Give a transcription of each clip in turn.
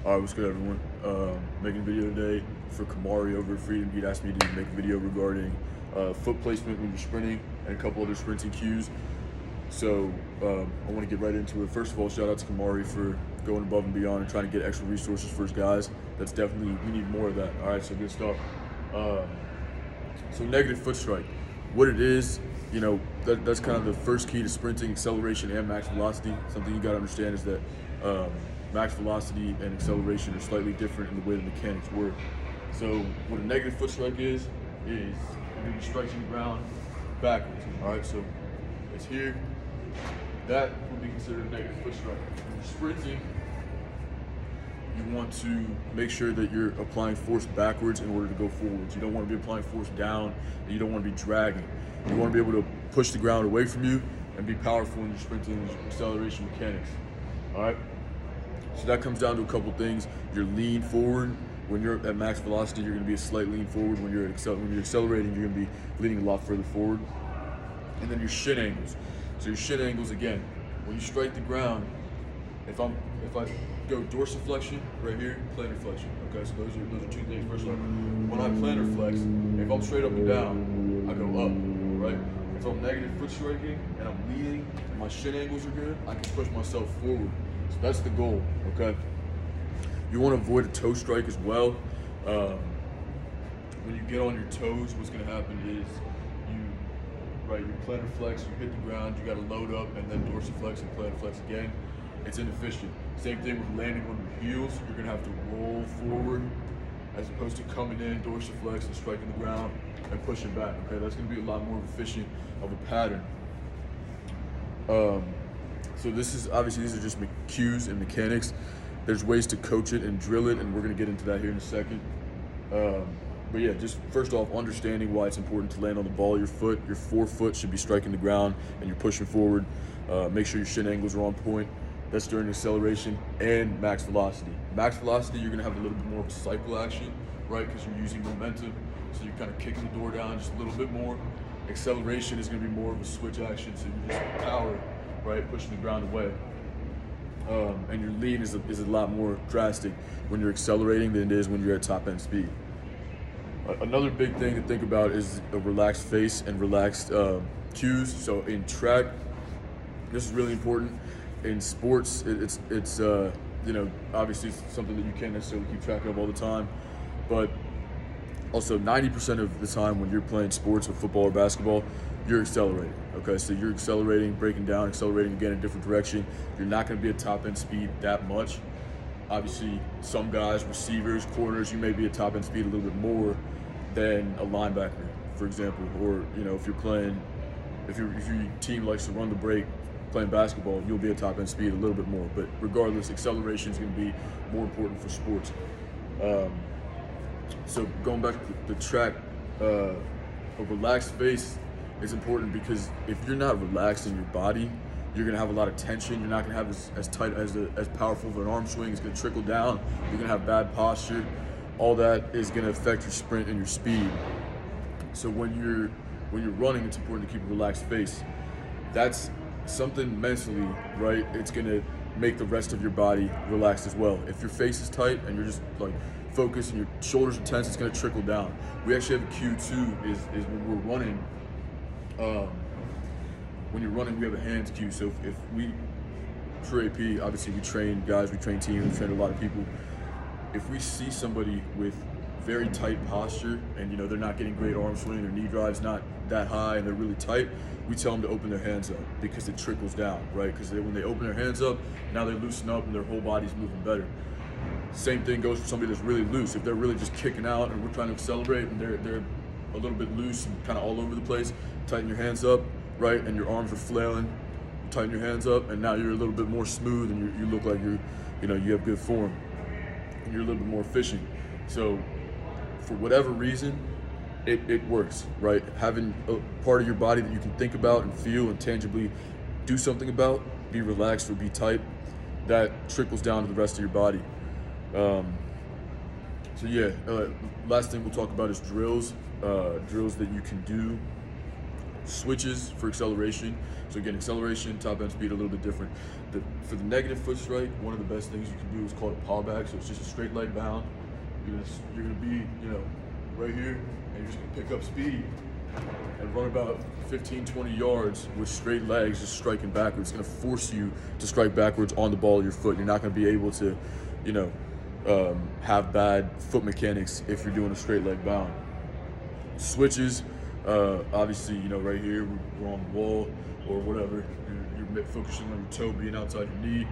Alright, what's good, everyone? Making a video today for Kamari over at Freedom. He'd asked me to make a video regarding foot placement when you're sprinting and a couple other sprinting cues. So I want to get right into it. First of all, shout out to Kamari for going above and beyond and trying to get extra resources for his guys. That's definitely, we need more of that. All right, so good stuff. So negative foot strike. What it is, that's kind of the first key to sprinting: acceleration and max velocity. Something you got to understand is that max velocity and acceleration are slightly different in the way the mechanics work. So what a negative foot strike is you're going to be striking the ground backwards. All right, so it's here. That would be considered a negative foot strike. When you're sprinting, you want to make sure that you're applying force backwards in order to go forwards. You don't want to be applying force down, and you don't want to be dragging. You want to be able to push the ground away from you and be powerful in your sprinting and acceleration mechanics. All right? So that comes down to a couple things. Your lean forward. When you're at max velocity, you're going to be a slight lean forward. When you're accelerating, you're going to be leaning a lot further forward. And then your shin angles. So your shin angles, again, when you strike the ground, if I go dorsiflexion right here, plantar flexion. Okay, so those are two things. First off, when I plantar flex, if I'm straight up and down, I go up, right? If I'm negative foot striking and I'm leaning and my shin angles are good, I can push myself forward. So that's the goal, okay? You want to avoid a toe strike as well. When you get on your toes, what's going to happen is you plantar flex, you hit the ground, you got to load up, and then dorsiflex and plantar flex again. It's inefficient. Same thing with landing on your heels. You're going to have to roll forward as opposed to coming in, dorsiflex, and striking the ground and pushing back. Okay, that's going to be a lot more efficient of a pattern. So these are just cues and mechanics. There's ways to coach it and drill it, and we're going to get into that here in a second. But yeah, just first off, understanding why it's important to land on the ball of your foot. Your forefoot should be striking the ground and you're pushing forward. Make sure your shin angles are on point. That's during acceleration and max velocity. Max velocity, you're gonna have a little bit more of a cycle action, right? Because you're using momentum. So you're kind of kicking the door down just a little bit more. Acceleration is gonna be more of a switch action. So you're just power, right? Pushing the ground away. And your lean is a lot more drastic when you're accelerating than it is when you're at top end speed. Another big thing to think about is a relaxed face and relaxed cues. So in track, this is really important. In sports, it's obviously something that you can't necessarily keep track of all the time, but also 90% of the time when you're playing sports with football or basketball, you're accelerating. Okay, so you're accelerating, breaking down, accelerating again in a different direction. You're not going to be at top end speed that much. Obviously, some guys, receivers, corners, you may be at top end speed a little bit more than a linebacker, for example. Or if your team likes to run the break, playing basketball, you'll be at top end speed a little bit more. But regardless, acceleration is going to be more important for sports. So going back to the track, a relaxed face is important because if you're not relaxed in your body, you're gonna have a lot of tension. You're not gonna have as tight as powerful of an arm swing. It's gonna trickle down. You're gonna have bad posture. All that is gonna affect your sprint and your speed. So when you're running, it's important to keep a relaxed face. That's something mentally, right? It's gonna make the rest of your body relaxed as well. If your face is tight and you're just like focused and your shoulders are tense, it's gonna trickle down. We actually have a cue too, is when we're running. When you're running, we have a hands cue. So if we, for AP, obviously we train guys, we train teams, we train a lot of people. If we see somebody with very tight posture and they're not getting great arm swing, their knee drive's not that high and they're really tight, we tell them to open their hands up because it trickles down, right? Because when they open their hands up, now they loosen up and their whole body's moving better. Same thing goes for somebody that's really loose. If they're really just kicking out and we're trying to accelerate and they're a little bit loose and kind of all over the place, tighten your hands up, right? And your arms are flailing, tighten your hands up, and now you're a little bit more smooth and you look like you have good form and you're a little bit more efficient. So for whatever reason, it works, right? Having a part of your body that you can think about and feel and tangibly do something about, be relaxed or be tight, that trickles down to the rest of your body. So yeah, last thing we'll talk about is drills. Drills that you can do Switches for acceleration. So again, acceleration, top end speed, a little bit different. For the negative foot strike, one of the best things you can do is called a paw back. So it's just a straight leg bound. You're gonna be, right here, and you're just gonna pick up speed and run about 15, 20 yards with straight legs, just striking backwards. It's gonna force you to strike backwards on the ball of your foot. You're not gonna be able to, have bad foot mechanics if you're doing a straight leg bound. Switches, obviously, right here, we're on the wall or whatever. You're focusing on your toe being outside your knee.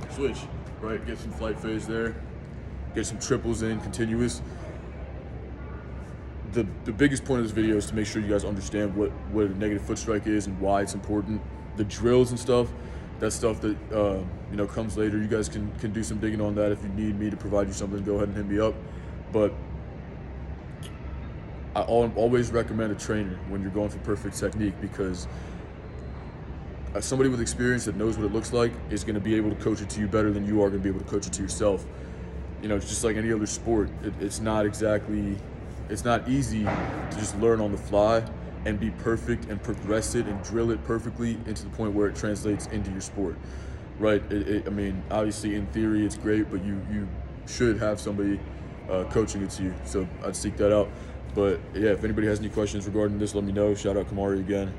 Switch, right? Get some flight phase there. Get some triples in, continuous. The biggest point of this video is to make sure you guys understand what a negative foot strike is and why it's important. The drills and stuff, that's stuff that comes later. You guys can do some digging on that. If you need me to provide you something, go ahead and hit me up. But I always recommend a trainer when you're going for perfect technique, because somebody with experience that knows what it looks like is going to be able to coach it to you better than you are going to be able to coach it to yourself. It's just like any other sport. It's not easy to just learn on the fly and be perfect and progress it and drill it perfectly into the point where it translates into your sport, right? Obviously in theory it's great, but you should have somebody coaching it to you. So I'd seek that out. But yeah, if anybody has any questions regarding this, let me know. Shout out Kamari again.